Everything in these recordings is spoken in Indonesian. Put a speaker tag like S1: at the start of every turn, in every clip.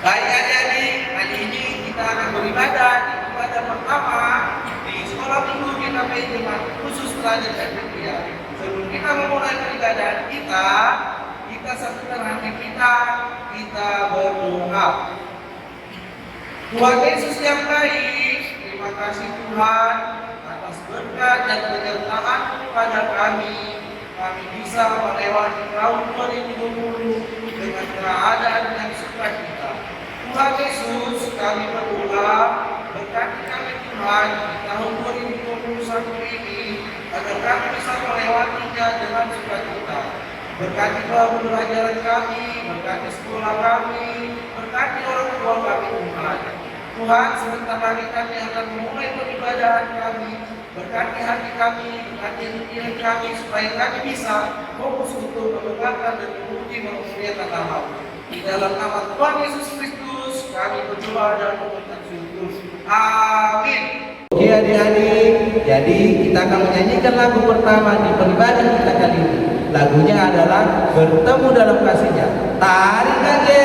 S1: Baik adik-adik, kali ini kita akan beribadah di ibadah pertama di sekolah minggu GKP Jemaat Khusus Pelajar Eritrea. Sebelum kita memulai peribadahan kita satukan hati kita berdoa. Tuhan Yesus yang baik, terima kasih Tuhan atas berkat dan penyertaan kepada kami. Kami bisa melewati tahun 2020 dengan keadaan yang sukacita. Tuhan Yesus, kami berdoa, berkati kami Tuhan di tahun 2021 ini, agar kami bisa melewatinya dengan sukacita. Berkati pembelajaran kami, berkati sekolah kami, berkati orang tua kami Tuhan. Tuhan, sebentar lagi kami akan memulai peribadahan kami. Berkati hati kami, berkati pikiran kami, supaya kami bisa fokus untuk mendengarkan dan memuji memuliakan Allah. Di dalam nama Tuhan Yesus Kristus, kami berdoa dan mengucap syukur. Amin.
S2: Oke adik-adik, jadi kita akan menyanyikan lagu pertama di peribadahan kita kali ini. Lagunya adalah Bertemu Dalam Kasih-Nya. Tarik aja.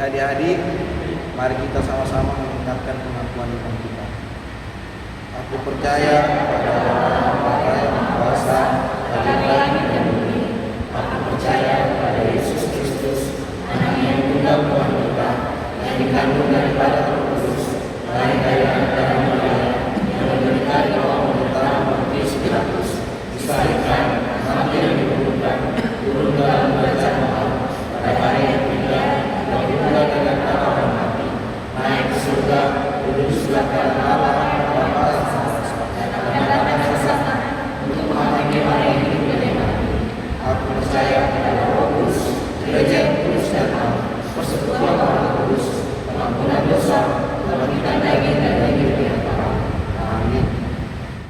S2: Adik-adik, mari kita sama-sama mengingatkan pengakuan iman kita. Aku percaya pada Allah yang kuasa bagi langit dan bumi. Aku percaya pada Yesus Kristus, Anak yang tunggal Tuhan kita, yang dikandung daripada Roh Kudus, lahir dari antara Maria, yang menderita di bawah pemerintahan Pontius Pilatus, disalibkan, mati dan dikuburkan, turun dalam kerajaan Allah pada hari yang ketiga, bagi pula dengan para orang mati, naik ke surga, duduk di sebelah kanan Allah Bapa yang Maha Esa, dan datang sesat untuk menghakimi orang yang hidup dan yang mati. Aku percaya pada Roh Kudus, Gereja yang kudus dan am, persekutuan orang kudus, pengampunan dosa, kebangkitan daging dan daging yang haram. Amin.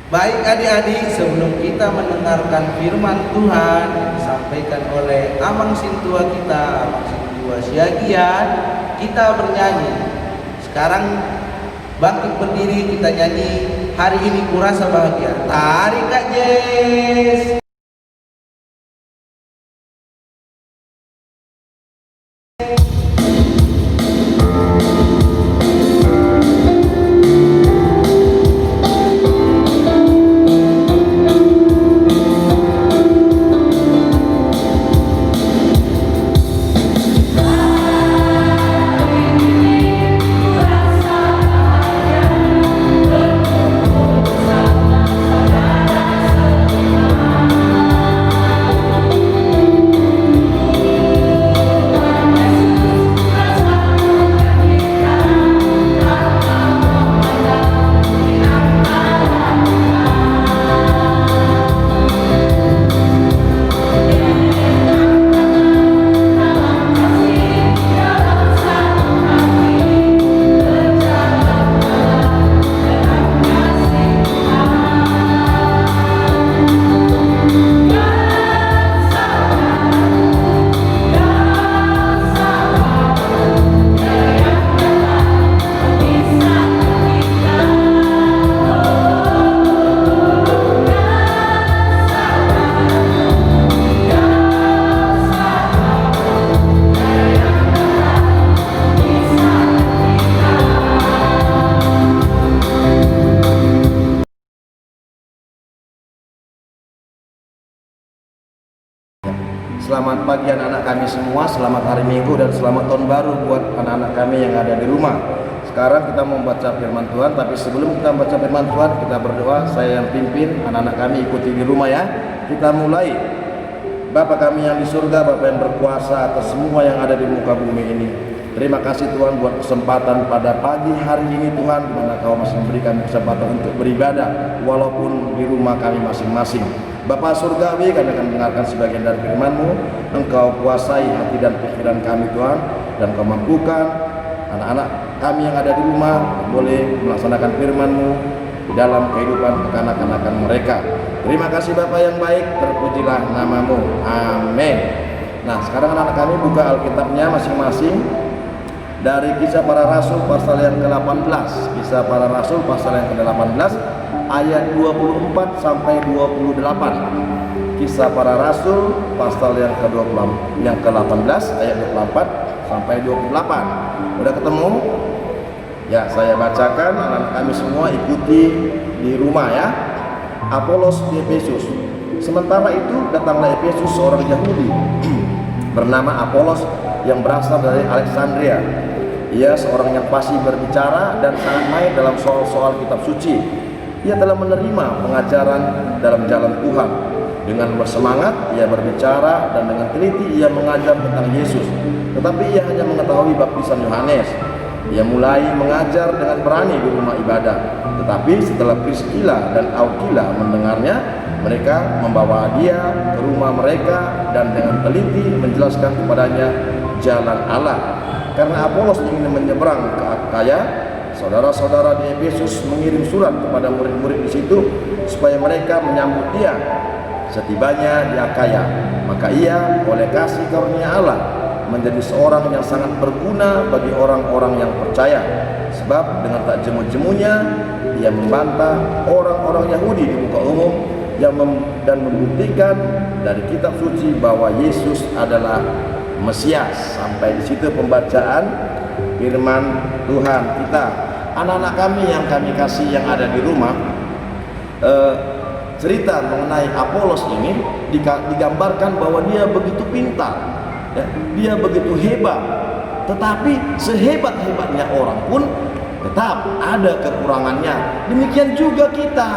S2: Baik adik-adik, sebelum kita mendengarkan firman Tuhan yang disampaikan oleh Amang Sintua kita, Amang Sintua Siagian, kita bernyanyi. Sekarang bangkit berdiri, kita nyanyi Hari Ini Kurasa Bahagia. Tarik Kak Jess.
S3: Bersama saudara-saudara semua.
S2: Selamat pagi anak-anak kami semua, selamat hari Minggu dan selamat tahun baru buat anak-anak kami yang ada di rumah. Sekarang kita mau baca firman Tuhan, tapi sebelum kita baca firman Tuhan, kita berdoa. Saya yang pimpin, anak-anak kami ikuti di rumah ya. Kita mulai. Bapa kami yang di surga, Bapa yang berkuasa atas semua yang ada di muka bumi ini. Terima kasih Tuhan buat kesempatan pada pagi hari ini Tuhan, di mana Kau masih memberikan kesempatan untuk beribadah walaupun di rumah kami masing-masing. Bapa surgawi, kami akan mendengarkan sebagian dari firman-Mu. Engkau kuasai hati dan pikiran kami Tuhan, dan Kau mampukan anak-anak kami yang ada di rumah boleh melaksanakan firman-Mu di dalam kehidupan kekanak-kanakan mereka. Terima kasih Bapa yang baik, terpujilah nama-Mu. Amin. Nah, sekarang anak-anak kami buka Alkitabnya masing-masing dari Kisah Para Rasul pasal yang ke-18. Kisah Para Rasul pasal yang ke-18 ayat 24 sampai 28. Kisah Para Rasul pasal yang ke-18 ayat 24 sampai 28. Udah ketemu? Ya, saya bacakan, anak kami semua ikuti di rumah ya. Apolos di Efesus. Sementara itu datanglah Efesus seorang Yahudi bernama Apolos yang berasal dari Alexandria. Ia seorang yang fasih berbicara dan sangat mahir dalam soal-soal kitab suci. Ia telah menerima pengajaran dalam jalan Tuhan. Dengan bersemangat ia berbicara dan dengan teliti ia mengajar tentang Yesus. Tetapi ia hanya mengetahui baptisan Yohanes. Ia mulai mengajar dengan berani di rumah ibadah. Tetapi setelah Priscilla dan Aquila mendengarnya, mereka membawa dia ke rumah mereka dan dengan teliti menjelaskan kepadanya jalan Allah. Karena Apolos ingin menyeberang ke Akaya, saudara-saudara di Efesus mengirim surat kepada murid-murid di situ supaya mereka menyambut dia setibanya di Akaya. Maka ia oleh kasih karunia Allah menjadi seorang yang sangat berguna bagi orang-orang yang percaya. Sebab dengan tak jemu-jemunya ia membantah orang-orang Yahudi di muka umum dan membuktikan dari kitab suci bahwa Yesus adalah Mesias. Sampai di situ pembacaan firman Tuhan kita. Anak-anak kami yang kami kasih yang ada di rumah, cerita mengenai Apolos ini digambarkan bahwa dia begitu pintar, ya, dia begitu hebat. Tetapi sehebat-hebatnya orang pun tetap ada kekurangannya. Demikian juga kita,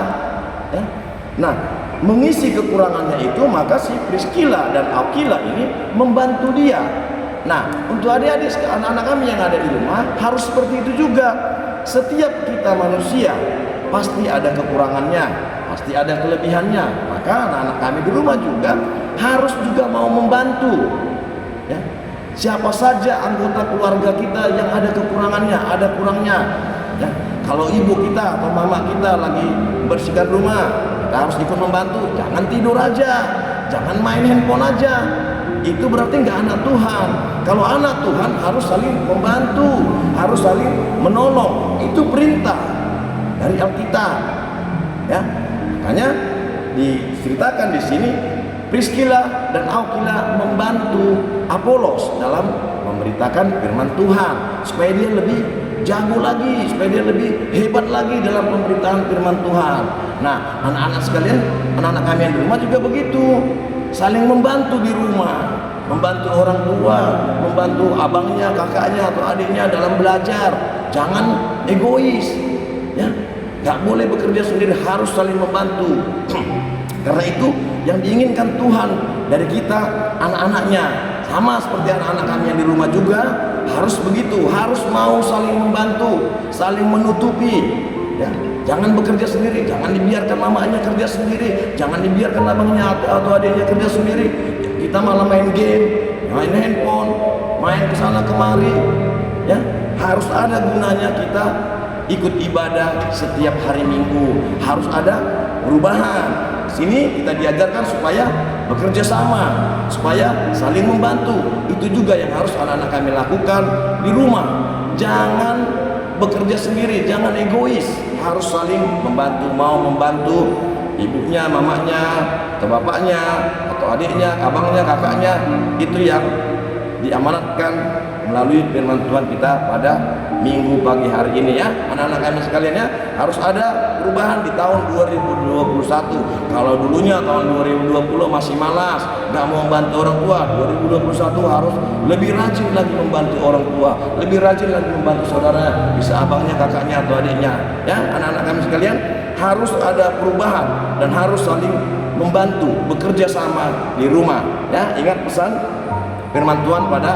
S2: ya. Nah, mengisi kekurangannya itu maka si Priscilla dan Aquila ini membantu dia. Nah, untuk adik-adik anak-anak kami yang ada di rumah harus seperti itu juga. Setiap kita manusia pasti ada kekurangannya, pasti ada kelebihannya. Maka anak-anak kami di rumah juga harus juga mau membantu, ya. Siapa saja anggota keluarga kita yang ada kekurangannya, ada kurangnya, ya. Kalau ibu kita atau mama kita lagi bersihkan rumah, kita harus ikut membantu. Jangan tidur aja, jangan main handphone aja. Itu berarti nggak anak Tuhan. Kalau anak Tuhan harus saling membantu, harus saling menolong. Itu perintah dari Alkitab, ya. Makanya diceritakan di sini Priscilla dan Aquila membantu Apolos dalam memberitakan firman Tuhan supaya dia lebih jago lagi, supaya dia lebih hebat lagi dalam pemberitaan firman Tuhan. Nah, anak-anak sekalian, anak-anak kami yang di rumah juga begitu, saling membantu di rumah, membantu orang tua, membantu abangnya, kakaknya atau adiknya dalam belajar. Jangan egois, ya. Gak boleh bekerja sendiri, harus saling membantu. Karena itu yang diinginkan Tuhan dari kita, anak-anaknya. Sama seperti anak-anak kami yang di rumah juga harus begitu, harus mau saling membantu, saling menutupi, ya. Jangan bekerja sendiri, jangan dibiarkan mamanya kerja sendiri, jangan dibiarkan abangnya atau adiknya kerja sendiri. Kita malah main game, main handphone, main kesana kemari, ya. Harus ada gunanya kita ikut ibadah setiap hari Minggu, harus ada perubahan. Sini kita diajarkan supaya bekerja sama, supaya saling membantu. Itu juga yang harus anak-anak kami lakukan di rumah. Jangan bekerja sendiri, jangan egois, harus saling membantu. Mau membantu ibunya, mamanya, atau bapaknya, atau adiknya, abangnya, kakaknya, itu yang
S3: diamanatkan melalui firman Tuhan kita pada minggu pagi hari ini ya. Anak-anak kami sekalian ya, harus ada perubahan di tahun 2021. Kalau dulunya tahun 2020 masih malas, nggak mau membantu orang tua, 2021 harus lebih rajin lagi membantu orang tua, lebih rajin lagi membantu saudara, bisa abangnya, kakaknya atau adiknya ya. Anak-anak kami sekalian, harus ada perubahan dan harus saling membantu, bekerja sama di rumah ya. Ingat pesan firman Tuhan pada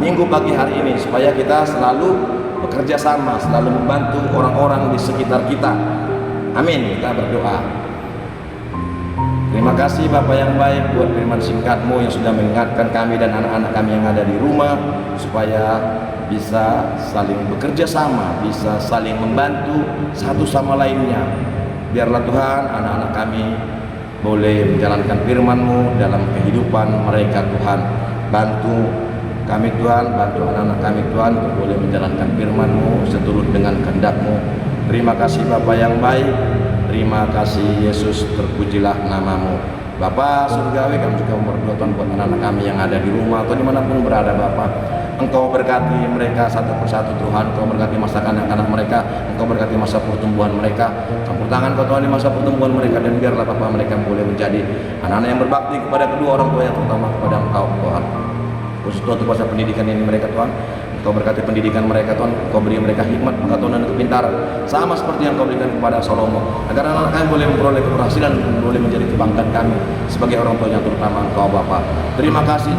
S3: minggu pagi hari ini, supaya kita selalu bekerja sama, selalu membantu orang-orang di sekitar kita. Amin. Kita berdoa. Terima kasih Bapak yang baik buat firman singkat-Mu yang sudah mengingatkan kami dan anak-anak kami yang ada di rumah, supaya bisa saling bekerja sama, bisa saling membantu satu sama lainnya. Biarlah Tuhan, anak-anak kami boleh menjalankan firman-Mu dalam kehidupan mereka. Tuhan, bantu kami Tuhan, bantu anak-anak kami Tuhan untuk boleh menjalankan firman-Mu seturut dengan kehendak-Mu. Terima kasih Bapa yang baik, terima kasih Yesus, terpujilah nama-Mu. Bapa surgawi, kami juga berdoa Tuhan buat anak-anak kami yang ada di rumah atau dimanapun berada. Bapa, Engkau berkati mereka satu persatu Tuhan. Engkau berkati masa anak-anak mereka, Engkau berkati masa pertumbuhan mereka. Campur tangan Kau Tuhan di masa pertumbuhan mereka, dan biarlah Bapa mereka boleh menjadi anak-anak yang berbakti kepada kedua orang tua, yang terutama kepada Engkau Tuhan. Khusus Tuhan untuk masa pendidikan ini mereka Tuhan, Engkau berkati pendidikan mereka Tuhan, Engkau beri mereka hikmat, pengetahuan dan kepintaran, sama seperti yang Engkau berikan kepada Salomo, agar anak-anak kami boleh memperoleh keberhasilan, boleh menjadi kebanggaan kami sebagai orang tua yang terutama Engkau Bapa. Terima kasih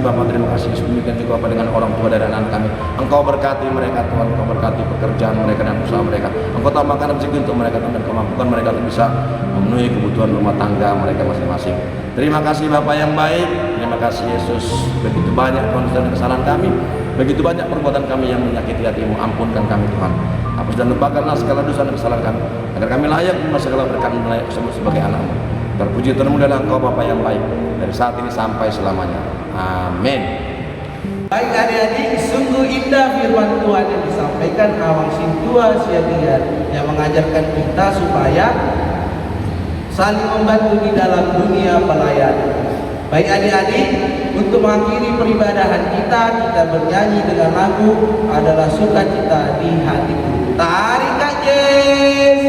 S3: Bapa, terima kasih Yesus. Demikian juga Bapa dengan orang tua dari anak kami, Engkau berkati mereka Tuhan, Engkau berkati pekerjaan mereka dan usaha mereka, Engkau tambahkan rezeki untuk mereka Tuhan, dan Engkau mampukan mereka untuk bisa memenuhi kebutuhan rumah tangga mereka masing-masing. Terima kasih Bapa yang baik, terima kasih Yesus. Begitu banyak Tuhan dan kesalahan kami, begitu banyak perbuatan kami yang menyakiti hati-Mu, ampunkan kami Tuhan. Hapus dan lupakanlah segala dosa dan kesalahan kami, agar kami layak menerima segala berkat-Mu, layak sebagai anak-Mu. Terpuji termulialah Engkau Bapa yang baik, dari saat ini sampai selamanya. Amin.
S1: Baik adik-adik, sungguh indah firman Tuhan yang disampaikan Awang Sintua Siagian, yang mengajarkan kita supaya saling membantu di dalam dunia pelayanan. Baik adik-adik, untuk mengakhiri peribadahan kita bernyanyi dengan lagu Adalah Sukacita di Hatiku. Tarik Kak Jess.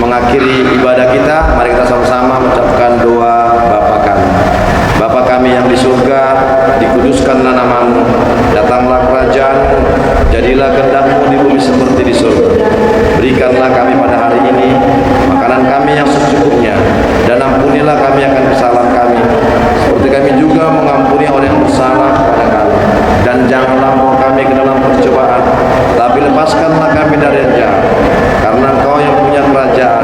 S3: Mengakhiri ibadah kita, mari kita sama-sama mengucapkan doa Bapa kami. Bapa kami yang di surga, dikuduskanlah nama-Mu, datanglah kerajaan-Mu, jadilah kehendak-Mu di bumi seperti di surga. Berikanlah kami pada hari ini makanan kami yang secukupnya, dan ampunilah kami akan kesalahan kami, seperti kami juga mengampuni orang yang bersalah kepada kami. Dan janganlah membawa kami ke dalam percobaan, tapi lepaskanlah kami dari yang jahat. Karena Engkau yang punya kerajaan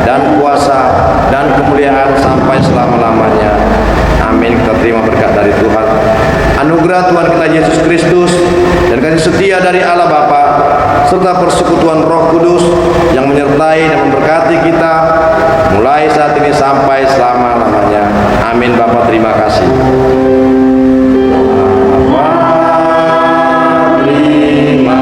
S3: dan kuasa dan kemuliaan sampai selama-lamanya. Amin. Kita terima berkat dari Tuhan. Anugerah Tuhan kita Yesus Kristus dan kasih setia dari Allah Bapa serta persekutuan Roh Kudus yang menyertai dan memberkati kita mulai saat ini sampai selama-lamanya. Amin. Bapa, terima kasih. Bapa, terima